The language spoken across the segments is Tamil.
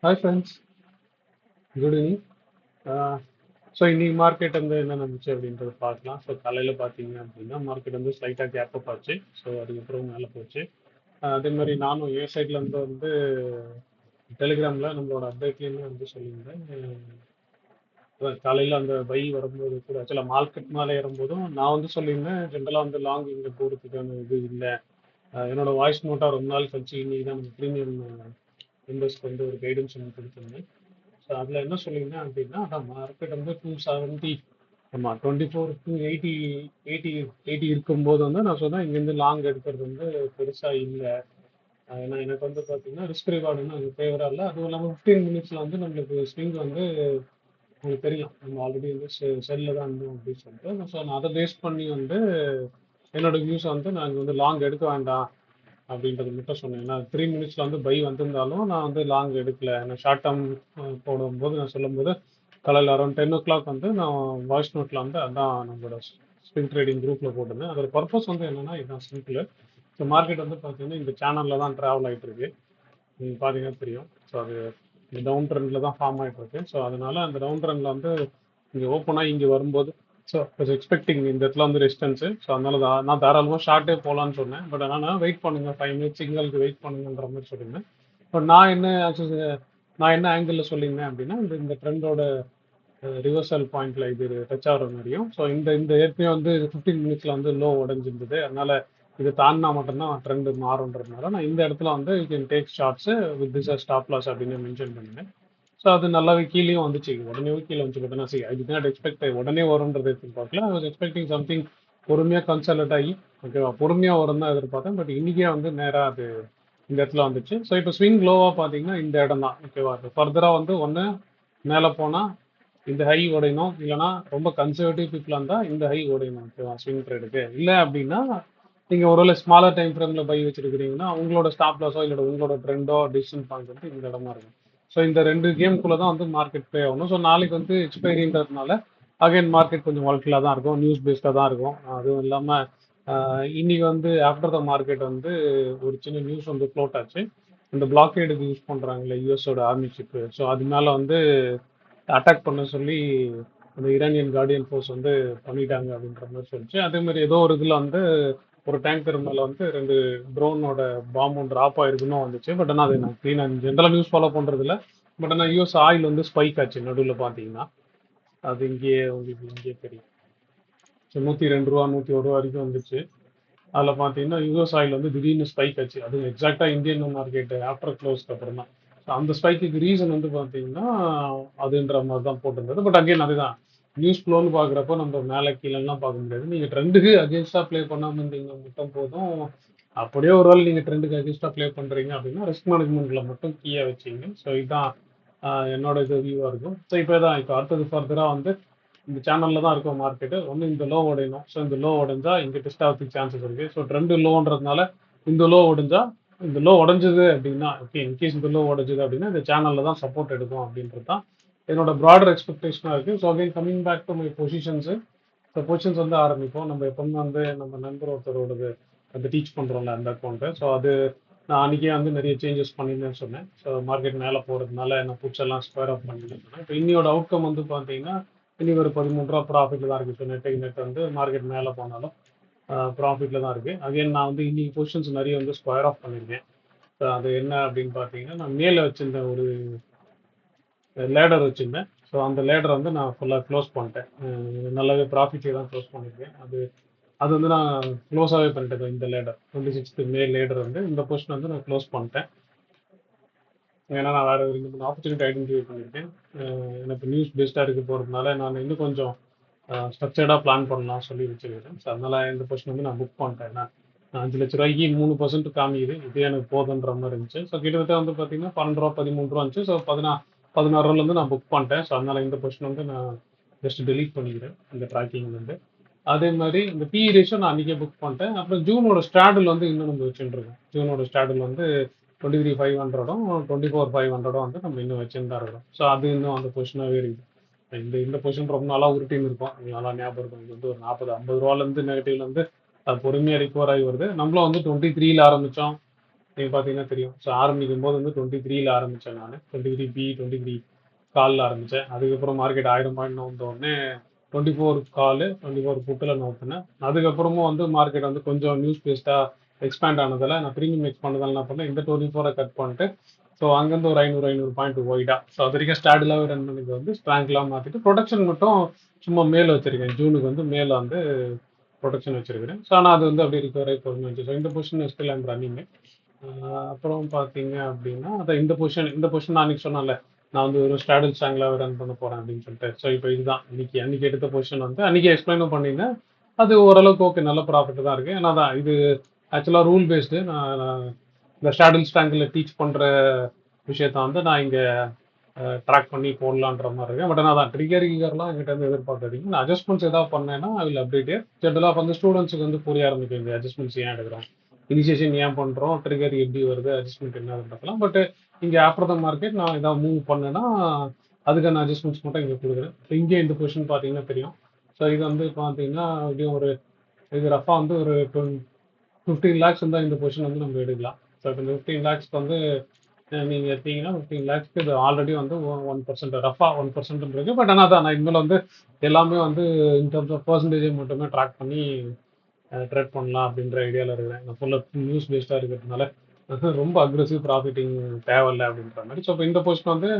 Hi friends, good evening. So இன்னைக்கு மார்க்கெட் வந்து என்ன நடந்துச்சு அப்படின்றத பார்க்கலாம். ஸோ காலையில் பார்த்தீங்க அப்படின்னா மார்க்கெட் வந்து ஸ்லைட்டாக கேப் அப் ஆச்சு. ஸோ அதுக்கப்புறம் மேலே போச்சு. அதே மாதிரி நானும் என் சைட்லேருந்து வந்து டெலிகிராமில் நம்மளோட அப்டேட்லேயுமே வந்து சொல்லியிருந்தேன். காலையில் அந்த பை வரும்போது கூட ஆக்சுவலாக மார்க்கெட் மேலே ஏறும்போதும் நான் வந்து சொல்லியிருந்தேன், ஜென்ரலாக வந்து லாங் இங்கே போகிறதுக்கான இது இல்லை. என்னோட வாய்ஸ் நோட்டாக ரொம்ப நாள் கழிச்சு இன்னைக்கு தான் நம்ம ப்ரீமியம் இன்வெஸ்ட் வந்து ஒரு கைடன்ஸ் ஒன்று கொடுத்துருந்தேன். ஸோ அதில் என்ன சொல்லியிருந்தேன் அப்படின்னா, அதான் மார்க்கெட் வந்து 270, ஆமாம் 24 to 80 இருக்கும்போது வந்து நான் சொன்னேன், இங்கேருந்து லாங் எடுக்கிறது வந்து பெருசாக இல்லை. ஏன்னா எனக்கு வந்து பார்த்தீங்கன்னா ரிஸ்க் ரிவார்டு வந்து அது ஃபேவராக இல்லை. அதுவும் இல்லாமல் 15 மினிட்ஸில் வந்து நம்மளுக்கு ஸ்விங் வந்து உங்களுக்கு தெரியும், நம்ம ஆல்ரெடி வந்து செல்லில் தான் இருந்தோம் அப்படின்னு சொல்லிட்டு. ஸோ நான் அதை பேஸ் பண்ணி வந்து என்னோட வியூஸ் வந்து நான் இங்கே வந்து லாங் எடுக்க வேண்டாம் அப்படின்றது மட்டும் சொன்னேன். ஏன்னா 3 மினிட்ஸில் வந்து பை வந்திருந்தாலும் நான் வந்து லாங் எடுக்கல. ஏன்னா ஷார்ட் டேர்ம் போடும்போது நான் சொல்லும்போது காலையில் அரௌண்ட் 10 o'clock வந்து நான் வாய்ஸ் நோட்டில் வந்து அதான் நம்மளோட ஸ்விங் ட்ரேடிங் குரூப்பில் போட்டிருந்தேன். அதோட பர்பஸ் வந்து என்னன்னா இதுதான் சிம்பிள். ஸோ மார்க்கெட் வந்து பார்த்தீங்கன்னா இந்த சேனலில் தான் ட்ராவல் ஆகிட்டு இருக்கு. நீங்கள் பார்த்தீங்கன்னா தெரியும். ஸோ அது இந்த டவுன் ட்ரெண்டில் தான் ஃபார்ம் ஆகிட்டு இருக்கு. ஸோ அதனால அந்த டவுன் ட்ரெண்டில் வந்து இங்கே ஓப்பனாக இங்கே வரும்போது ஸோ எக்ஸ்பெக்டிங் இந்த இடத்துல வந்து ரெசிஸ்டன்ஸு. ஸோ அதனால நான் தாராளமாக ஷார்ட்டே போகலான்னு சொன்னேன். பட் ஆனால் வெயிட் பண்ணுங்க, 5 மினிட்ஸ் சிக்னலுக்கு வெயிட் பண்ணுங்கன்ற மாதிரி சொல்லியிருந்தேன். பட் நான் என்ன ஆங்கிளில் சொல்லியிருந்தேன் அப்படின்னா, இந்த இந்த ட்ரெண்டோட ரிவர்சல் பாயிண்ட்ல இது டச் ஆகிற மாதிரியும். ஸோ இந்த இந்த ஏற்கனவே வந்து 15 மினிட்ஸ்ல வந்து லோ உடஞ்சிருந்தது. அதனால இது தாண்டினா மட்டும்தான் ட்ரெண்ட் மாறுன்றதுனால நான் இந்த இடத்துல வந்து you can take shorts with this stop loss அப்படின்னு மென்ஷன் பண்ணினேன். ஸோ அது நல்லாவே கீழேயும் வந்துச்சு, உடனே கீழே வந்துச்சு. பட் நான் ஐ டிட் நாட் எக்ஸ்பெக்ட் உடனே வரும்ன்றது எதிர்பார்க்கல. ஐ வாஸ் எக்ஸ்பெக்டிங் சம்திங் பொறுமையாக கன்சல்ட் ஆகி ஓகேவா, பொறுமையாக வரும் தான் எதிர்பார்த்தேன். பட் இன்னைக்கே வந்து நேராக அது இந்த இடத்துல வந்துச்சு. ஸோ இப்போ ஸ்விங் லோவாக பார்த்தீங்கன்னா இந்த இடம் தான் ஓகேவா. இப்போ ஃபர்தராக வந்து ஒன்று மேலே போனால் இந்த ஹை உடையணும், இல்லைனா ரொம்ப கன்சர்வேட்டிவ் பீப்புளாக இருந்தால் இந்த ஹை உடையணும் ஓகேவா ஸ்விங் ட்ரேடுக்கு. இல்லை அப்படின்னா நீங்கள் ஒருவேளை ஸ்மாலர் டைம் ஃப்ரேமில் பை வச்சிருக்கிறீங்கன்னா உங்களோட ஸ்டாப் லாஸோ இல்லை உங்களோட ட்ரெண்டோ டிசிஷன் பாயிண்ட் வந்து இந்த இடமா இருக்கும். ஸோ இந்த ரெண்டு கேமுக்குள்ளே தான் வந்து மார்க்கெட் ப்ளே ஆகணும். ஸோ நாளைக்கு வந்து எக்ஸ்பைரின்றதுனால அகைன் மார்க்கெட் கொஞ்சம் வால்டிலாக தான் இருக்கும், நியூஸ் பேஸ்டாக தான் இருக்கும். அதுவும் இல்லாமல் இன்னைக்கு வந்து ஆஃப்டர் த மார்க்கெட் வந்து ஒரு சின்ன நியூஸ் வந்து ஃப்ளோட் ஆச்சு. இந்த பிளாக்கேடுக்கு யூஸ் பண்ணுறாங்களே யூஎஸோட ஆர்மி ஷிப்பு. ஸோ அது மேலே வந்து அட்டாக் பண்ண சொல்லி அந்த ஈரானியன் கார்டியன் ஃபோர்ஸ் வந்து பண்ணிட்டாங்க அப்படின்ற மாதிரி சொல்லிச்சு. அதே மாதிரி ஏதோ ஒரு இதில் வந்து ஒரு டேங்கர் மேலே வந்து 2 ட்ரோனோட பாம்பும் ட்ராப் ஆயிருக்குன்னு வந்துச்சு. பட் ஆனால் அது நான் க்ளீனாக ஜென்ரலாக நியூஸ் ஃபாலோ பண்ணுறது இல்லை. பட் ஆனால் யூஎஸ் ஆயில் வந்து ஸ்பைக் ஆச்சு நடுவில் பார்த்தீங்கன்னா. அது இங்கேயே உங்களுக்கு இங்கேயே தெரியும். ஸோ 102 ரூபா 101 ரூபா வரைக்கும் வந்துச்சு. அதில் பார்த்தீங்கன்னா யூஎஸ் ஆயில் வந்து திடீர்னு ஸ்பைக் ஆச்சு. அது எக்ஸாக்டாக இந்தியன் மார்க்கெட் ஆஃப்டர் க்ளோஸ்க்கு அப்புறம் தான். அந்த ஸ்பைக்கு ரீசன் வந்து பார்த்தீங்கன்னா அதுன்ற மாதிரி தான் போட்டிருந்தது. பட் அகைன் அதுதான் நியூஸ் ஃப்ளோன்னு பார்க்குறப்போ நம்ம மேலே கீழெல்லாம் பார்க்க முடியாது. நீங்கள் ட்ரெண்டுக்கு அகேன்ஸ்டாக ப்ளே பண்ணாமல் இருந்தீங்க மட்டும் போதும். அப்படியே ஒரு வேளை நீங்கள் ட்ரெண்டுக்கு அகேன்ஸ்டாக ப்ளே பண்ணுறீங்க அப்படின்னா ரிஸ்க் மேனேஜ்மெண்ட்டில் மட்டும் கீயாக வச்சிங்க. ஸோ இதுதான் என்னோட இது வியூவாக இருக்கும். ஸோ இப்போ அடுத்தது ஃபர்தராக வந்து இந்த சேனலில் தான் இருக்கும் மார்க்கெட்டு. ஒன்று இந்த லோ உடையணும். ஸோ இந்த லோ உடைஞ்சா இங்கே டெஸ்ட் ஆகிறதுக்கு சான்சஸ் இருக்குது. ஸோ ட்ரெண்டு லோன்றதுனால இந்த லோ உடைஞ்சா இந்த லோ உடஞ்சது அப்படின்னா ஓகே, இன்கேஸ் இந்த லோ உடஞ்சது அப்படின்னா இந்த சேனலில் தான் சப்போர்ட் எடுக்கும் அப்படின்றது தான் என்னோட ப்ராடர் எக்ஸ்பெக்டேஷனாக இருக்குது. So again coming back to my positions. So positions வந்து ஆரம்பிப்போம். நம்ம எப்பவுமே வந்து நம்ம நண்பர் ஒருத்தரோடது அந்த டீச் பண்ணுறோம்ல அந்த அக்கௌண்ட்டு. ஸோ அது நான் அன்றைக்கே வந்து நிறைய சேஞ்சஸ் பண்ணியிருந்தேன்னு சொன்னேன். ஸோ மார்க்கெட் மேலே போகிறதுனால நான் புட்ஸ் எல்லாம் ஸ்கொயர் அப் பண்ணியிருந்தேன் சொன்னேன். இப்போ இன்னியோட அவுட்கம் வந்து பார்த்தீங்கன்னா இன்னைக்கு ஒரு 13 ரூபா ப்ராஃபிட்டில் தான் இருக்குது. ஸோ நெட் வந்து மார்க்கெட் மேலே போனாலும் ப்ராஃபிட்டில் தான் இருக்குது. அகைன் நான் வந்து இன்னைக்கு பொசிஷன்ஸ் நிறைய வந்து ஸ்கொயர் ஆஃப் பண்ணியிருக்கேன். ஸோ அது என்ன அப்படின்னு பார்த்தீங்கன்னா நான் மேலே வச்சிருந்த ஒரு லேடர் வச்சுருந்தேன். ஸோ அந்த லேடரை வந்து நான் ஃபுல்லாக க்ளோஸ் பண்ணிட்டேன். நல்லாவே ப்ராஃபிட்டே தான் க்ளோஸ் பண்ணியிருக்கேன். அது அது வந்து நான் க்ளோஸாகவே பண்ணிட்டேன். இந்த லேடர் 26th மே லேடர் வந்து இந்த பொசிஷன் வந்து நான் க்ளோஸ் பண்ணிட்டேன். ஏன்னா நான் வேறு 2 3 ஆப்பர்ச்சுனிட்டி ஐடென்டிஃபை பண்ணியிருக்கேன். எனக்கு நியூஸ் பேஸ்டாக இருக்க போகிறதுனால நான் இன்னும் கொஞ்சம் ஸ்ட்ரக்சர்டாக பிளான் பண்ணலாம் சொல்லி வச்சுருக்கிறேன். ஸோ அதனால் இந்த பொசிஷன் வந்து நான் புக் பண்ணிட்டேன். ஏன்னா 5 லட்ச ரூபாய்க்கு 3% காமிக்குது. இதே எனக்கு போதுன்ற மாதிரி இருந்துச்சு. ஸோ கிட்டத்தட்ட வந்து பார்த்தீங்கன்னா 12 ரூபா 13 ரூபா இருந்துச்சு. ஸோ 16 ரூபாலேருந்து நான் புக் பண்ணிட்டேன். ஸோ அதனால் இந்த பொசிஷன் வந்து நான் ஜஸ்ட் டெலீட் பண்ணிக்கிறேன் இந்த ட்ராக்கிங்லேருந்து. அதே மாதிரி இந்த பிஇ ரேஷியோ நான் அன்றைக்கே புக் பண்ணிட்டேன். அப்புறம் ஜூனோட ஸ்டாடில் வந்து இன்னும் நம்ம வச்சுட்டு இருக்கோம். ஜூனோட ஸ்டாடில் வந்து 23,500ம் 24,500ம் வந்து நம்ம இன்னும் வச்சுன்னு தான் இருக்கோம். ஸோ அது இன்னும் அந்த பொசிஷனாகவே இருக்குது. இந்த இந்த பொசிஷன் ரொம்ப நாளாக உருட்டின்னு இருக்கும். நல்லா ஞாபகம் இருக்கும். இது வந்து ஒரு 40 50 ரூபாலேருந்து நெகட்டிவ்லேருந்து அது பொறுமையாக ரிகவர் ஆகி வருது. நம்மளும் வந்து 23ல ஆரம்பித்தோம். நீங்கள் பார்த்தீங்கன்னா தெரியும். ஸோ ஆரம்பிக்கும் போது வந்து 23ல ஆரம்பித்தேன் நான். 23B 23 காலில் ஆரம்பித்தேன். அதுக்கப்புறம் மார்க்கெட் 1000 பாயிண்ட் நோந்த உடனே 24 காலு 24 புட்டில் நோத்தினேன். அதுக்கப்புறமும் வந்து மார்க்கெட் வந்து கொஞ்சம் நியூஸ் பேஸ்டாக எக்ஸ்பேண்ட் ஆனதால் நான் ப்ரீமியம் எக்ஸ் பண்ணதால் என்ன பண்ணேன், இந்த 24 கட் பண்ணிட்டு ஸோ அங்கேருந்து ஒரு 500 பாயிண்ட் ஒய்டா ஸோ அது வரைக்கும் ஸ்டாடிலாகவே ரன் பண்ணது வந்து ஸ்ட்ராங்க்லாம் மாற்றிட்டு ப்ரொடக்ஷன் மட்டும் சும்மா மேலே வச்சிருக்கேன். ஜூனுக்கு வந்து மேலே வந்து ப்ரொடக்ஷன் வச்சிருக்கிறேன். ஸோ ஆனால் அது வந்து அப்படியே ரிகவர் ஆகி பொறுமை வந்துச்சு. ஸோ இந்த பொசிஷன் ஸ்டில் ஐம் ரன்னிங். அப்புறம் பார்த்தீங்க அப்படின்னா அதான் இந்த பொசிஷன் நான் அன்றைக்கி சொன்னேன்ல, நான் வந்து ஒரு ஸ்டாடில் ஸ்ட்ராங்கிளாக ரன் பண்ண போகிறேன் அப்படின்னு சொல்லிட்டு. ஸோ இப்போ இதுதான் அன்றைக்கி எடுத்த பொசிஷன் வந்து அன்றைக்கி எக்ஸ்பிளைனும் பண்ணியிருந்தேன். அது ஓரளவுக்கு ஓகே, நல்ல ப்ராஃபிட் தான் இருக்குது. ஏன்னா தான் இது ஆக்சுவலாக ரூல் பேஸ்டு. நான் இந்த ஸ்டாடில் ஸ்ட்ராங்கில் டீச் பண்ணுற விஷயத்த வந்து நான் இங்கே ட்ராக் பண்ணி போடலான்ற மாதிரி இருக்கேன். பட் ஆனால் தான் ட்ரிகர்லாம் எங்கிட்ட வந்து எதிர்பார்க்காதீங்க. நான் அட்ஜஸ்ட்மெண்ட்ஸ் எதாவது பண்ணேன்னா அதில் அப்டேட்டு ஜென்ரலாக வந்து ஸ்டூடெண்ட்ஸுக்கு வந்து புரிய ஆரம்பிக்கும் இந்த அட்ஜஸ்ட்மெண்ட்ஸ் ஏன் எடுக்கிறோம், இனிஷியேஷன் ஏன் பண்ணுறோம், ட்ரிகர் எப்படி வருது, அட்ஜஸ்ட்மெண்ட் என்ன பார்க்கலாம். பட் இங்கே ஆஃப்டர் த மார்க்கெட் நான் ஏதாவது மூவ் பண்ணேன்னா அதுக்கான அட்ஜஸ்ட்மெண்ட்ஸ் மட்டும் இங்கே கொடுக்குறேன். ஸோ இங்கே இந்த பொசிஷன் பார்த்தீங்கன்னா தெரியும். ஸோ இது வந்து பார்த்தீங்கன்னா எப்படியும் ஒரு இது ரஃபாக வந்து ஒரு 15 lakhs இருந்தால் இந்த பொசிஷன் வந்து நம்ம எடுக்கலாம். ஸோ இப்போ இந்த 15 lakhs வந்து நீங்கள் எடுத்தீங்கன்னா 15 lakhsக்கு இது ஆல்ரெடி வந்து 1% ரஃபாக 1% இருக்குது. பட் ஆனால் தான் நான் இனிமேல் வந்து எல்லாமே வந்து இன் டர்ம்ஸ் ஆஃப் பர்சன்டேஜ் மட்டுமே ட்ராக் பண்ணி ட்ரேட் பண்ணலாம் அப்படின்ற ஐடியாவில் இருக்கிறேன். நான் ஃபுல்லாக நியூஸ் பேஸ்டாக இருக்கிறதுனால ரொம்ப அக்ரெசிவ் ப்ராஃபிட்டிங் தேவையில்லை அப்படின்ற மாதிரி. ஸோ இப்போ இந்த பொசிஷன் வந்து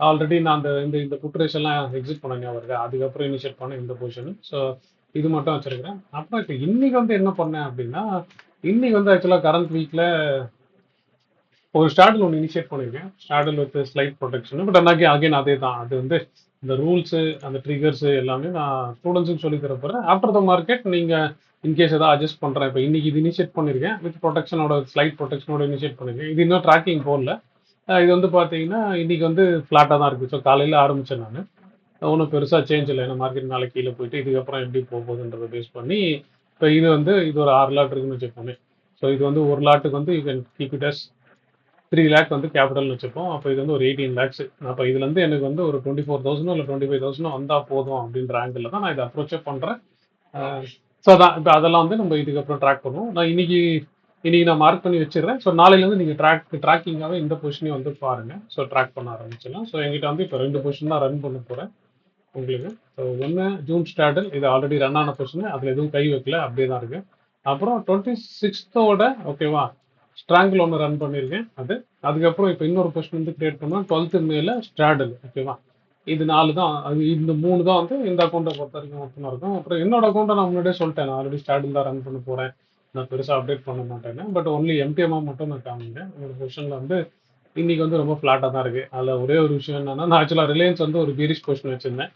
ஆல்ரெடி நான் அந்த இந்த இந்த புட் எல்லாம் எக்ஸிட் பண்ண ஞாபகம் இருக்குது. அதுக்கப்புறம் இனிஷியேட் பண்ண இந்த பொசிஷன். ஸோ இது மட்டும் வச்சிருக்கிறேன். அப்புறம் இப்போ இன்னைக்கு வந்து என்ன பண்ணேன் அப்படின்னா, இன்னைக்கு வந்து ஆக்சுவலாக கரண்ட் வீக்கில் ஒரு ஸ்டாடில் ஒன்று இனிஷியேட் பண்ணியிருக்கேன். ஸ்டாடில் வித் ஸ்லைட் ப்ரொடெக்ஷன். பட் அன்னைக்கு அகைன் அதே தான். அது வந்து இந்த ரூல்ஸு அந்த ட்ரிகர்ஸு எல்லாமே நான் ஸ்டூடெண்ட்ஸுக்கு சொல்லி தர போகிறேன். ஆஃப்டர் த மார்க்கெட் நீங்கள் இன்கேஸ் ஏதாவது அட்ஜஸ்ட் பண்ணுறேன். இப்போ இன்னைக்கு இது இனிஷியேட் பண்ணியிருக்கேன் வித் ப்ரொடெக்ஷனோட ஸ்லைட் ப்ரொடெக்ஷனோட இனிஷியேட் பண்ணியிருக்கேன். இது இன்னும் ட்ராக்கிங் போடல. இது வந்து பார்த்தீங்கன்னா இன்னைக்கு வந்து ஃப்ளாட்டாக தான் இருக்குது. ஸோ காலையில் ஆரம்பித்தேன் நான். ஒன்றும் பெருசாக சேஞ்ச் இல்லை. ஏன்னா மார்க்கெட் நாளைக்கு கீழே போயிட்டு இதுக்கப்புறம் எப்படி போகுதுன்றதை பேஸ் பண்ணி இப்போ இது வந்து இது ஒரு 6 லாட் இருக்குன்னு வச்சுக்கோங்க. ஸோ இது வந்து ஒரு லாட்டுக்கு வந்து you can keep it as 3 lakh வந்து கேபிட்டல்னு வச்சுப்போம். அப்போ இது வந்து ஒரு 18 lakhs. அப்போ இதுலேருந்து எனக்கு வந்து ஒரு 24,000 இல்லை 25,000 வந்தால் போதும் அப்படின்ற ஆங்கிளில் தான் நான் இதை அப்ரோச்சே பண்ணுறேன். ஸோ அதான் இப்போ அதெல்லாம் வந்து நம்ம இதுக்கப்புறம் ட்ராக் பண்ணுவோம். நான் இன்னைக்கு நான் மார்க் பண்ணி வச்சிடுறேன். ஸோ நாளையிலேருந்து நீங்கள் ட்ராக்கிங்காகவே இந்த பொசிஷனையும் வந்து பாருங்கள். ஸோ ட்ராக் பண்ண ஆரம்பிச்சிடலாம். ஸோ எங்கிட்ட வந்து இப்போ 2 பொசிஷன் தான் ரன் பண்ண போகிறேன் உங்களுக்கு. ஸோ ஒன்று ஜூன் ஸ்டாடில் இது ஆல்ரெடி ரன் ஆன பொசிஷன், அதில் எதுவும் கை வைக்கல, அப்படியே தான் இருக்குது. அப்புறம் 26th ஓகேவா ஸ்ட்ராங்கில் ஒன்று ரன் பண்ணியிருக்கேன். அதுக்கப்புறம் இப்போ இன்னொரு பொசிஷன் வந்து கிரியேட் பண்ணுவேன் 12th மேல ஸ்டாடில். ஓகேவா இது 4 தான். அது இந்த 3 தான் வந்து இந்த அக்கௌண்ட்டை பொறுத்த வரைக்கும் மட்டும் இருக்கும். அப்புறம் என்னோட அக்கௌண்ட்டை நான் முன்னாடியே சொல்லிட்டேன், நான் ஆல்ரெடி ஸ்டாடில் தான் ரன் பண்ண போகிறேன், நான் பெருசாக அப்டேட் பண்ண மாட்டேன்னு. பட் ஒன்லி எம்டிஎம்மாக மட்டும் நான் காமிக்கிறேன். என்னோட பொசிஷனில் வந்து இன்னைக்கு வந்து ரொம்ப ஃப்ளாட்டாக தான் இருக்குது. அதில் ஒரே ஒரு விஷயம் என்னன்னா, நான் ஆக்சுவலாக ரிலையன்ஸ் வந்து ஒரு பீரிஷ் பொசிஷன் வச்சிருந்தேன்.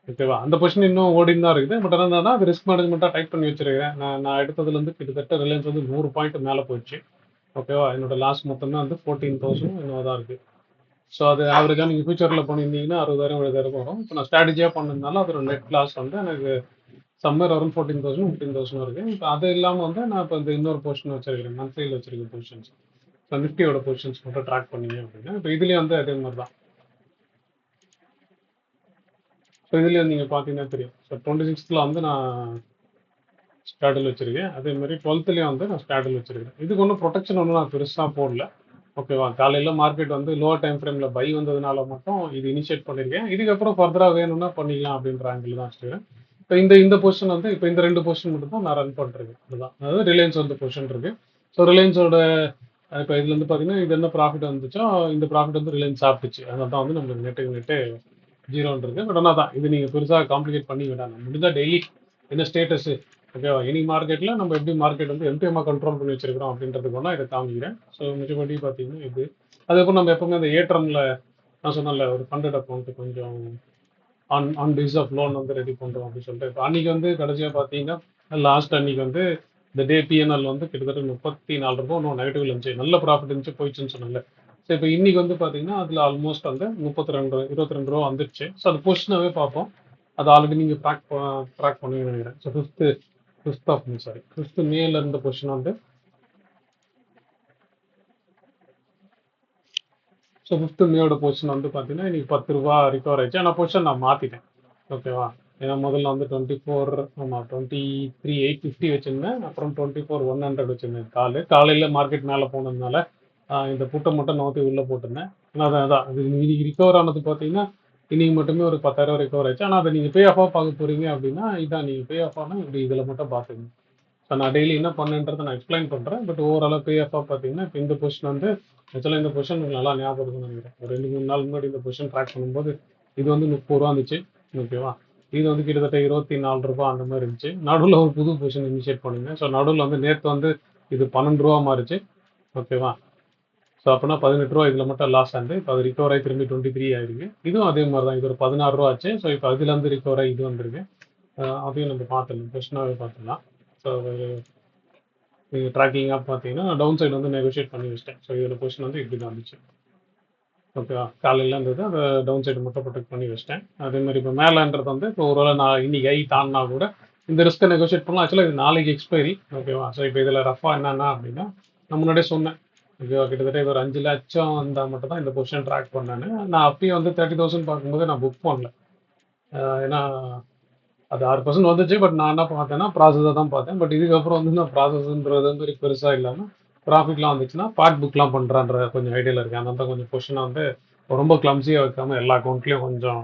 ஓகேவா அந்த பொசிஷன் இன்னும் ஓடின்னு தான் இருக்குது. பட் என்னன்னா அது ரிஸ்க் மேனேஜ்மெண்ட்டாக டைப் பண்ணி வச்சிருக்கிறேன். நான் எடுத்ததுலேருந்து கிட்டத்தட்ட ரிலையன்ஸ் வந்து 100 பாயிண்ட் மேலே போயிடுச்சு. ஓகேவா என்னோட லாஸ்ட் மொத்தம் தான் வந்து 14,000 இன்னும் தான் இருக்குது. ஸோ அது ஆவரேஜாக நீங்கள் ஃபியூச்சரில் பண்ணியிருந்தீங்கன்னா 60,000 70,000 வரும். இப்போ நான் ஸ்ட்ராட்டஜியாக பண்ணதுனால அதோட நெட் லாஸ் வந்து எனக்கு சம்மர் வரும் 14,000 15,000 இருக்குது. இப்போ அது இல்லாமல் வந்து நான் இப்போ இந்த இன்னொரு பொசிஷன் வச்சிருக்கிறேன், மந்த்லியில் வச்சிருக்கேன் பொசிஷன்ஸ். ஸோ நிஃப்டியோட பொசிஷன்ஸ் மட்டும் ட்ராக் பண்ணீங்க அப்படின்னா இப்போ இதுலேயும் வந்து அதே மாதிரி தான். ஸோ இதுலேயும் நீங்கள் பார்த்தீங்கன்னா தெரியும். ஸோ 26th வந்து நான் ஸ்டாடில் வச்சிருக்கேன். அதே மாதிரி 12th வந்து நான் ஸ்டாடில் வச்சிருக்கேன். இதுக்கு ஒன்றும் ப்ரொடெக்ஷன் ஒன்றும் நான் பெருசாக போடல. ஓகேவா காலையில் மார்க்கெட் வந்து லோவர் டைம் ஃப்ரேமில் பை வந்ததுனால மட்டும் இது இனிஷியேட் பண்ணியிருக்கேன். இதுக்கப்புறம் ஃபர்தராக வேணும்னா பண்ணிக்கலாம் அப்படின்ற ஆங்கிள் தான் வச்சுருக்கேன். இப்போ இந்த பொசிஷன் வந்து இப்போ இந்த 2 பொசிஷன் மட்டும் தான் நான் ரன் பண்ணிருக்கேன். அதுதான் அதாவது ரிலையன்ஸ் வந்து பொசிஷன் இருக்குது. ஸோ ரிலையன்ஸோட இப்போ இதுலேருந்து பார்த்தீங்கன்னா இது என்ன ப்ராஃபிட் வந்துச்சோ இந்த ப்ராஃபிட் வந்து ரிலையன்ஸ் சாப்பிட்டுச்சு. அதனால தான் வந்து நம்மளுக்கு நெட்டு 0 இருக்குது. பட் ஆனால் தான் இது நீங்கள் பெருசாக காம்ப்ளிகேட் பண்ணி விடாங்க. முடிஞ்சால் டெய்லி என்ன ஸ்டேட்டஸு ஓகேவா எனி மார்க்கெட்டில் நம்ம எப்படி மார்க்கெட் வந்து எம்டிஎம்மாக கண்ட்ரோல் பண்ணி வச்சிருக்கிறோம் அப்படின்றதுக்கு ஒன்றா இதை காமிக்கிறேன். ஸோ மிச்சபடி பார்த்தீங்கன்னா இது அதுக்கப்புறம் நம்ம எப்பவுமே அந்த ஏற்றமில் நான் சொன்னல ஒரு ஃபண்டட் அக்கௌண்ட்டு கொஞ்சம் ஆன் பேஸ் ஆஃப் லோன் வந்து ரெடி பண்ணுறோம் அப்படின்னு சொல்லிட்டு இப்போ அன்றைக்கி வந்து கடைசியாக பார்த்தீங்கன்னா லாஸ்ட் அன்றைக்கி வந்து இந்த டே பிஎன்எல் வந்து கிட்டத்தட்ட 34 ரூபா இன்னும் நெகட்டிவ் இருந்துச்சு, நல்ல ப்ராஃபிட் இருந்துச்சு போயிடுச்சுன்னு சொன்னாங்க. ஸோ இப்போ இன்னைக்கு வந்து பார்த்தீங்கன்னா அதில் ஆல்மோஸ்ட் வந்து 22 ரூபா வந்துடுச்சு. ஸோ அது பொசிஷனாகவே பார்ப்போம். அது ஆல்ரெடி நீங்கள் ட்ராக் பண்ணுவீங்கன்னு நினைக்கிறேன். ஸோ 5th மேல இருந்த பொசிஷன் வந்து ஸோ 5th மேயோட பொசிஷன் வந்து பார்த்தீங்கன்னா இன்னைக்கு 10 ரூபா ரிகவர் ஆயிடுச்சு. ஆனால் பொசிஷன் நான் மாற்றிட்டேன். ஓகேவா ஏன்னா முதல்ல வந்து 23,850 வச்சுருந்தேன். அப்புறம் 24,100 வச்சுருந்தேன். காலையில் மார்க்கெட் மேலே போனதுனால இந்த புட்டை மட்டும் நோத்தி உள்ள போட்டிருந்தேன். ஆனா அதான் அது இன்னைக்கு ரிகவர் ஆனது பார்த்தீங்கன்னா, இன்னைக்கு மட்டுமே ஒரு 10,000 ரிகவர் ஆச்சு. ஆனா அத நீங்க பே ஆஃபா பார்க்க போறீங்க அப்படின்னா, இதான் நீங்க பே ஆஃப் ஆனா இப்படி இதுல மட்டும் பார்த்துக்கங்க. ஸோ நான் டெய்லி என்ன பண்ணேன்றத நான் எக்ஸ்பிளைன் பண்றேன். பட் ஓவராலா பே ஆஃபா பார்த்தீங்கன்னா, இப்ப இந்த பொசிஷன் வந்து ஆக்சுவலா இந்த பொசிஷன் உங்களுக்கு நல்லா ஞாபகம் இருக்கும்னு நினைக்கிறேன். ஒரு 2, 3 நாள் முன்னாடி இந்த பொசிஷன் ட்ராக் பண்ணும்போது, இது வந்து ரூ. 30 இருந்துச்சு. ஓகேவா? இது வந்து கிட்டத்தட்ட ரூ. 24 அந்த மாரி இருந்துச்சு. நடுவுல ஒரு புது பொசிஷன் இனிஷியேட் பண்ணியிருந்தேன். ஸோ நடுவுல வந்து நேத்து வந்து இது ரூ. 12 மாறுச்சு. ஓகேவா? ஸோ அப்பன்னா ரூ. 18 இதுல மட்டும் லாஸ் ஆனது. இப்ப அது ரிகவர் ஆகி திரும்பி 23 ஆயிருக்கு. இதுவும் அதே மாரி தான். இது ஒரு ரூ. 16 ஆச்சு. ஸோ இப்ப அதுலருந்து ரிகவர் ஆகி இது வந்திருக்கு. அதையும் நம்ம பார்த்துடலாம். பொசிஷனாவே பார்த்துடலாம். ஸோ நீங்க ட்ராக்கிங்கா பார்த்தீங்கன்னா, டவுன் சைடு வந்து நெகோஷியேட் பண்ணி வச்சுட்டேன். ஸோ இதோட பொசிஷன் வந்து இப்படி தான் இருந்துச்சு. ஓகேவா? காலையில இருந்தது அத டவுன் சைடு மட்டும் ப்ரொடெக்ட் பண்ணி வச்சுட்டேன். அதே மாரி இப்ப மேலன்றது வந்து இப்போ ஒரு வேள நான் இன்னைக்கு ஹை தாண்டுனா கூட இந்த ரிஸ்க்க நெகோஷியேட் பண்ணலாம். ஆக்சுவலா இது நாளைக்கு எக்ஸ்பைரி. ஓகேவா? ஸோ இப்ப இதுல ரஃப்பா என்னன்னா அப்படின்னா, நான் முன்னாடியே சொன்னேன். ஓகேவா? கிட்டத்தட்ட இது ஒரு 5,00,000 வந்தா மட்டும் தான் இந்த பொசிஷன் ட்ராக் பண்ணேன்னு. நான் அப்பயும் வந்து 30,000 பார்க்கும்போது நான் புக் பண்ணல. ஏன்னா அது 6% வந்துச்சு. பட் நான் என்ன பார்த்தேன்னா, ப்ராசஸா தான் பார்த்தேன். பட் இதுக்கப்புறம் வந்து நான் ப்ராசஸ்ன்றது மாரி பெருசா இல்லாம, ப்ராஃபிட்லாம் வந்துச்சுன்னா, பார்ட் புக்லாம் பண்றான்ற கொஞ்சம் ஐடியால இருக்கேன். அதனால தான் கொஞ்சம் பொசிஷன வந்து ரொம்ப கிளம்ஸியா வைக்காம எல்லா அக்கவுண்ட்லயும் கொஞ்சம்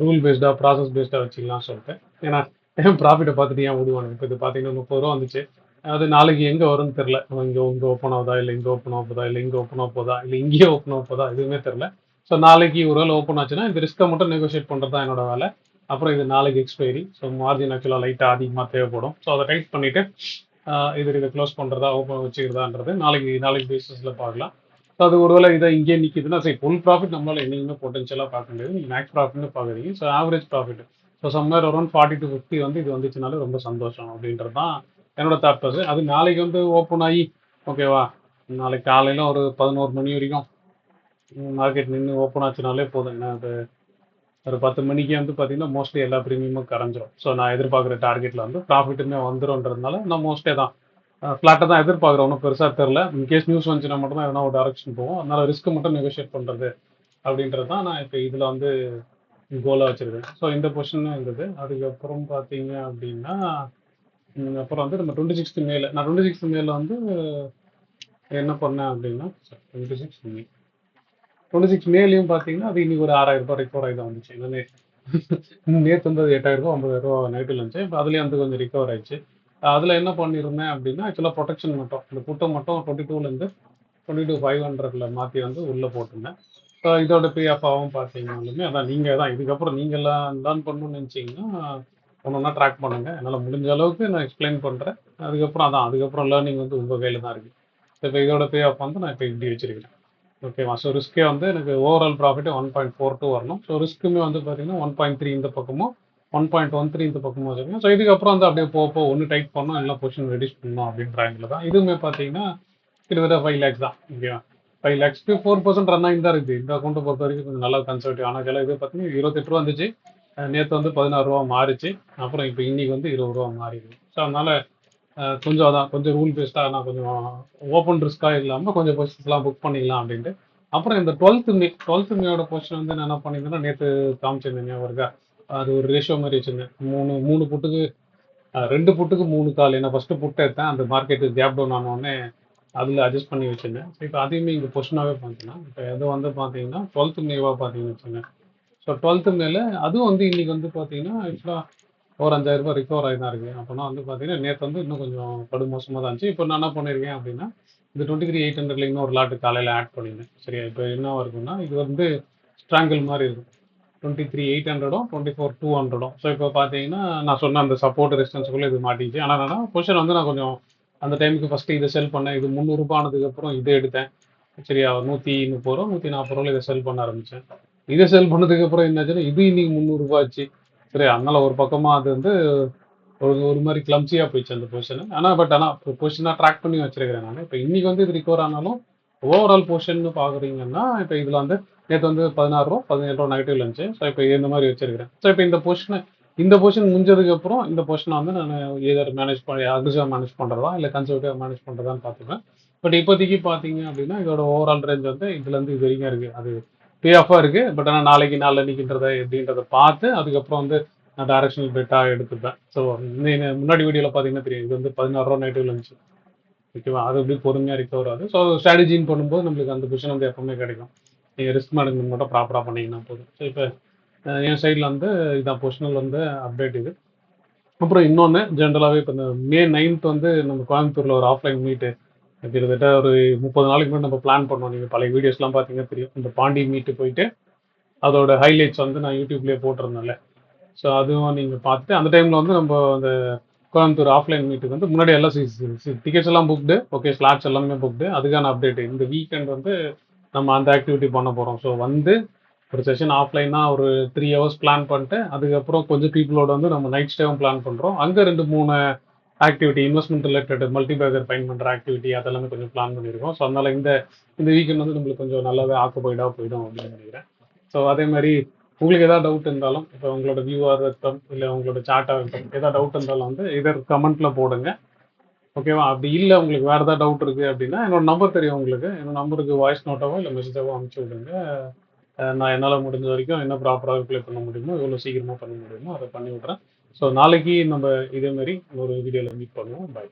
ரூல் பேஸ்டா, ப்ராசஸ் பேஸ்டா வச்சுக்கலாம்னு சொல்லிட்டு. ஏன்னா, ப்ராஃபிட்ட பார்த்துட்டு ஏன் விடுவானுங்க? இப்ப இது பார்த்தீங்கன்னா, ரூ. 30 வந்துச்சு. அது நாளைக்கு எங்க வரும்னு தெரியல. இங்க இங்க ஓப்பன் ஆகுதா? இல்ல இங்க ஓப்பன் ஆக போதா? இல்ல இங்க ஓப்பன் ஆக போதா? இல்ல இங்கேயே ஓப்பன் ஆக போதா? எதுவுமே தெரியல. ஸோ நாளைக்கு ஒரு வேள ஓப்பன் ஆச்சுன்னா, இந்த ரிஸ்க்க மட்டும் நெகோஷியேட் பண்றது தான் என்னோட வேல. அப்புறம் இது நாளைக்கு எக்ஸ்பைரி. ஸோ மார்ஜின் ஆக்சுவலாக லைட்டாக அதிகமாக தேவைப்படும். ஸோ அதை டைட் பண்ணிவிட்டு இதை க்ளோஸ் பண்ணுறதா ஓப்பன் வச்சுக்கிறதான்றது நாளைக்கு நாளைக்கு பேசிஸில் பார்க்கலாம். ஸோ அது ஒருவேளை இதை இங்கே நிற்கிதுன்னா சரி ஃபுல் ப்ராஃபிட் நம்மளால் என்னைக்குமே பொட்டன்ஷியலாக பார்க்க முடியாது. நீங்கள் மேக்ஸ் ப்ராஃபிட்னு பார்க்குறீங்க. So average profit so somewhere around 40 to 50 வந்து இது வந்துச்சுனாலே ரொம்ப சந்தோஷம் அப்படின்றது தான் என்னோட தாட் ப்ராசஸ். அது நாளைக்கு வந்து ஓப்பன் ஆகி ஓகேவா, நாளைக்கு காலையில் ஒரு 11 மணி வரைக்கும் மார்க்கெட் நின்று ஓப்பன் ஆச்சுனாலே போதும். என்ன அது ஒரு 10 மணிக்கு வந்து பார்த்தீங்கன்னா, மோஸ்ட்லி எல்லா ப்ரீமியமும் கரைஞ்சிரும். ஸோ நான் எதிர்பார்க்குற டார்கெட்ல வந்து ப்ராஃபிட்டுமே வந்துரும்ன்றதுனால, நான் மோஸ்ட்லி அதான் ஃப்ளாட்டா தான் எதிர்பார்க்குறேன். ஒண்ணும் பெருசா தெரியல. இன்கேஸ் நியூஸ் வந்துச்சுன்னா மட்டும் தான் எதனா ஒரு டைரக்ஷன் போகும். அதனால ரிஸ்க் மட்டும் நெகோஷியேட் பண்றது அப்படின்றது தான் நான் இப்ப இதுல வந்து கோலா வச்சிருக்கேன். ஸோ இந்த பொசிஷன் இருந்தது. அதுக்கப்புறம் பார்த்தீங்க அப்படின்னா, அப்புறம் வந்து நம்ம 26th மேல நான் 26th மேல வந்து என்ன பண்ணேன் அப்படின்னா 26 மே 26 மேலயும் பார்த்தீங்கன்னா, அது இன்னைக்கு ஒரு ரூ. 6,000 ரிகவர் ஆகி தான் வந்துச்சு. நேத்து வந்து ரூ. 8,000 ரூ. 50,000 நெகட்டிவ்ல இருந்துச்சு. இப்ப அதுலயும் வந்து கொஞ்சம் ரிகவர் ஆயிடுச்சு. அதுல என்ன பண்ணியிருந்தேன் அப்படின்னா, ஆக்சுவலா புரொடெக்ஷன் மட்டும் இந்த புட்ட மட்டும் 22லேருந்து 22,500ல மாத்தி வந்து உள்ள போட்டிருந்தேன். இதோட பே ஆஃப் ஆவும் பார்த்தீங்கனாலுமே, அதான் நீங்க தான் இதுக்கப்புறம் நீங்கலாம் லேர்ன் பண்ணணும்னு நினைச்சீங்கன்னா, ஒண்ணொண்ணா ட்ராக் பண்ணுங்க. என்னால முடிஞ்ச அளவுக்கு நான் எக்ஸ்பிளைன் பண்றேன். அதுக்கப்புறம் லேர்னிங் வந்து உங்க கையில தான் இருக்கு. இப்ப இதோட பே ஆஃப் வந்து நான் இப்ப இப்படி வச்சிருக்கிறேன். ஓகேவா? ஸோ ரிஸ்கே வந்து எனக்கு ஓவரால் ப்ராஃபிட் 1.42 வரணும். ஸோ ரிஸ்க்குமே வந்து பார்த்தீங்கன்னா 1.3 இந்த பக்கமும் 1.13 இந்த பக்கமும் வச்சிருக்கேன். ஸோ இதுக்கப்புறம் வந்து அப்படியே போக போக ஒன்று டைட் பண்ணணும், இல்லை பொசிஷன் ரெடியூஸ் பண்ணணும் அப்படின்ற ஆங்கிள் தான். இதுவுமே பார்த்தீங்கன்னா கிட்டத்தட்ட 5 லேக்ஸ் தான். ஓகேவா? 5 லேக்ஸ்க்கு 4% ரன் ஆகி தான் இருக்குது. இந்த அக்கௌண்ட்டை பொறுத்த வரைக்கும் கொஞ்சம் நல்லா கன்சர்வேட்டிவ். ஆனால் சில இது பார்த்தீங்கன்னா ரூ. 28 வந்துச்சு. நேற்று வந்து ரூ. 16 மாறிச்சு. அப்புறம் இப்போ இன்னைக்கு வந்து ரூ. 20 மாறிடுது. ஸோ அதனால கொஞ்சம் அதான் கொஞ்சம் ரூல் பேஸ்டா நான் கொஞ்சம் ஓப்பன் ரிஸ்கா இல்லாமல் கொஞ்சம் பொசிஷன்ஸ்லாம் புக் பண்ணிக்கலாம் அப்படின்ட்டு. அப்புறம் இந்த 12th மேயோட பொசிஷன் வந்து நான் என்ன பண்ணியிருந்தேன்னா நேற்று காமிச்சிருந்தேன் ஞாபகம் இருக்கா? அது ஒரு ரேஷியோ மாதிரி வச்சிருந்தேன். 3 புட்டுக்கு 2 புட்டுக்கு 3 கால். ஏன்னா ஃபர்ஸ்ட் புட் எடுத்தேன். அந்த மார்க்கெட் கேப் டவுன் ஆன உடனே அதில் அட்ஜஸ்ட் பண்ணி வச்சிருந்தேன். ஸோ இப்போ அதையுமே இங்கே பொசிஷனாகவே பார்த்தீங்கன்னா இப்போ எது வந்து பார்த்தீங்கன்னா 12th மேவா பார்த்தீங்கன்னு வச்சுங்க. ஸோ 12th மேல அதுவும் வந்து இன்னைக்கு வந்து பார்த்தீங்கன்னா ஆக்சுவலாக ஒரு ரூ. 5,000 ரிகவர் ஆகி தான் இருக்கு. அப்போனா வந்து பார்த்தீங்கன்னா, நேத்து வந்து இன்னும் கொஞ்சம் படுமோசமா தான் இருந்துச்சு. இப்போ நான் என்ன பண்ணியிருக்கேன் அப்படின்னா, இந்த 23,800ல இன்னொரு லாட் காலையில ஆட் பண்ணியிருந்தேன். சரியா? இப்போ என்னவா இருக்குன்னா, இது வந்து ஸ்ட்ராங்கிள் மாரி இருக்கும். 23,800ம் 24,200ம். ஸோ இப்போ பார்த்தீங்கன்னா, நான் சொன்ன அந்த சப்போர்ட் ரெசிஸ்டன்ஸ்க்குள்ள இது மாட்டிக்கிச்சு. ஆனா என்னன்னா, பொசிஷன் வந்து நான் கொஞ்சம் அந்த டைமுக்கு ஃபர்ஸ்ட்டு இத செல் பண்ணேன். இது ரூ. 300 ஆனதுக்கப்புறம் இத எடுத்தேன். சரியா? ரூ. 130 ரூ. 140 இத செல் பண்ண ஆரம்பிச்சேன். இத செல் பண்ணதுக்கப்புறம் என்னாச்சுன்னா, இது இன்னைக்கு ரூ. 300 ஆச்சு. சரி, அதனால ஒரு பக்கமா அது வந்து ஒரு ஒரு மாரி கிளம்ப்சியா போயிடுச்சு அந்த பொசிஷன். ஆனா பொசிஷனா ட்ராக் பண்ணி வச்சிருக்கிறேன் நானு. இப்ப இன்னைக்கு வந்து இது ரிகவர் ஆனாலும் ஓவரால் பொசிஷன்னு பார்க்குறீங்கன்னா, இப்ப இதுல வந்து நேத்து வந்து ரூ. 16 17 நெகட்டிவ்ல இருந்துச்சு. ஸோ இப்ப இந்த மாரி வச்சிருக்கிறேன். ஸோ இப்ப இந்த பொசிஷன் முடிஞ்சதுக்கு அப்புறம் இந்த பொசிஷன வந்து நானு எய்தர் மேனேஜ் பண்ணி அக்ரெசிவா மேனேஜ் பண்றதா, இல்ல கன்சர்வேட்டிவா மேனேஜ் பண்றதான்னு பார்த்துப்பேன். பட் இப்போதைக்கு பார்த்தீங்க அப்படின்னா, இதோட ஓவரால் ரேஞ்ச் வந்து இதுலேருந்து இது வரைக்கும் இருக்கு. அது பே ஆஃபா இருக்கு. பட் ஆனா நாளைக்கு நாளான்னைக்குன்றத எப்படின்றத பார்த்து அதுக்கப்புறம் வந்து நான் டைரக்ஷனல் பெட்டா எடுத்துப்பேன். ஸோ முன்னாடி வீடியோல பார்த்தீங்கன்னா தெரியும். இது வந்து ரூ. 16 நெகட்டிவ்ல இருந்துச்சு. ஓகேவா? அது அப்படியே பொறுமையாக ரிகவர் ஆகுது. ஸோ ஸ்ட்ராட்டஜின்னு பண்ணும்போது நம்மளுக்கு அந்த பொசிஷன் வந்து எப்பவுமே கிடைக்கும். நீங்கள் ரிஸ்க் மேனேஜ்மெண்ட் மட்டும் ப்ராப்பராக பண்ணீங்கன்னா போதும். ஸோ இப்போ என் சைடில் வந்து இதான் பொசிஷனல் வந்து அப்டேட் இது. அப்புறம் இன்னொன்று ஜென்ரலாகவே இப்போ இந்த மே 9th வந்து நம்ம கோயம்புத்தூரில் ஒரு ஆஃப்லைன் மீட்டு கிட்டத்தட்ட ஒரு 30 நாளைக்கு முன்னாடி நம்ம பிளான் பண்ணோம். நீங்கள் பழைய வீடியோஸ்லாம் பார்த்தீங்கன்னா தெரியும். இந்த பாண்டி மீட்டு போயிட்டு அதோட ஹைலைட்ஸ் வந்து நான் யூடியூப்லேயே போட்டிருந்தேன்ல. ஸோ அதுவும் நீங்கள் பார்த்துட்டு அந்த டைமில் வந்து நம்ம அந்த கோயம்புத்தூர் ஆஃப்லைன் மீட்டுக்கு வந்து முன்னாடி எல்லாம் டிக்கெட்ஸ் எல்லாம் புக்டு, ஓகே, ஸ்லாட்ஸ் எல்லாமே புக்டு. அதுக்கான அப்டேட் இந்த வீக்கெண்ட் வந்து நம்ம அந்த ஆக்டிவிட்டி பண்ண போகிறோம். ஸோ வந்து ஒரு செஷன் ஆஃப்லைனாக ஒரு 3 ஹவர்ஸ் பிளான் பண்ணிட்டு அதுக்கப்புறம் கொஞ்சம் பீப்புளோட வந்து நம்ம நைட் ஸ்டேவும் பிளான் பண்ணுறோம். அங்கே 2-3 activity investment related multibagger fine பண்ணுற ஆக்டிவிட்டி அதெல்லாமே கொஞ்சம் பிளான் பண்ணியிருக்கோம். ஸோ அதனால் இந்த இந்த வீக்கெண்ட் வந்து நம்மளுக்கு கொஞ்சம் நல்லாவே ஆக்குபைடாக போயிடும் அப்படின்னு நினைக்கிறேன். ஸோ அதே மாதிரி உங்களுக்கு ஏதாவது டவுட் இருந்தாலும் இப்போ உங்களோட வியூவாக இருக்கட்டும் இல்லை உங்களோட சாட்டாக இருக்கட்டும் ஏதாவது டவுட் இருந்தாலும் வந்து இதர் கமெண்ட்டில் போடுங்க. ஓகேவா? அப்படி இல்லை உங்களுக்கு வேறு ஏதாவது டவுட் இருக்குது அப்படின்னா என்னோட நம்பர் தெரியும் உங்களுக்கு. என்னோட நம்பருக்கு வாய்ஸ் நோட்டாவோ இல்லை மெசேஜாவோ அனுப்பிச்சி விடுங்க. நான் என்னால் முடிஞ்ச வரைக்கும் என்ன ப்ராப்பராக ரிப்ளை பண்ண முடியுமோ எவ்வளோ சீக்கிரமாக பண்ண முடியுமோ அதை பண்ணி விட்றேன். ஸோ நாளைக்கு நம்ம இதே மாதிரி ஒரு வீடியோவில் மீட் பண்ணுவோம். பாய்.